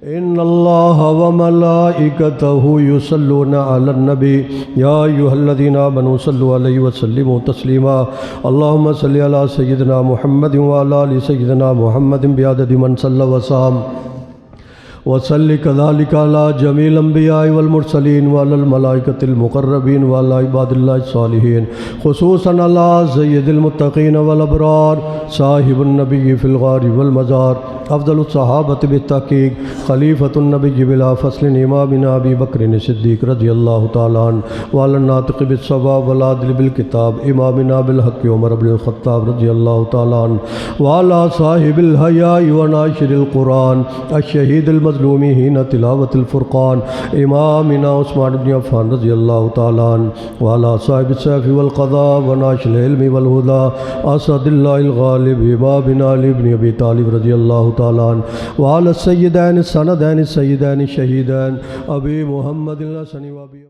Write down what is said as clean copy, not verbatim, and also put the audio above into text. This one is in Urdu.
ان اللہ وملائکتہ یصلون علی النبی یا ایھا الذین آمنوا صلوا علیہ وسلموا تسلیما اللہم صلی علی سیدنا محمد وعلی آل سیدنا محمد بعدد من صلی وسلم وصلی کذالک علی جمیع الانبیاء والمرسلین وعلی الملائکۃ المقربین وعلی عباد اللہ الصالحین خصوصا علی سید المتقین والابرار صاحب النبی فی الغار والمزار افضل الصحابۃ بالتحقیق خلیفۃ النبی بلا فصل امامنا ابی بکر صدیق رضی اللہ تعالی عنہ وعلی الناطق بالصواب والعدل بالکتاب امامنا بالحق عمر بن الخطاب رضی اللہ تعالی عنہ وعلی صاحب الحیاء وناشر القرآن الشہید المظلوم حین تلاوت الفرقان امامنا عثمان بن عفان رضی اللہ تعالی عنہ وعلی صاحب السیف والقضاء وناشر العلم والہدى اسد اللہ الغالب امامنا علی بن ابی طالب رضی اللہ تعالی عنہ وعلی السیدین السندین السیدین الشہیدین ابی محمد الحسن و ابی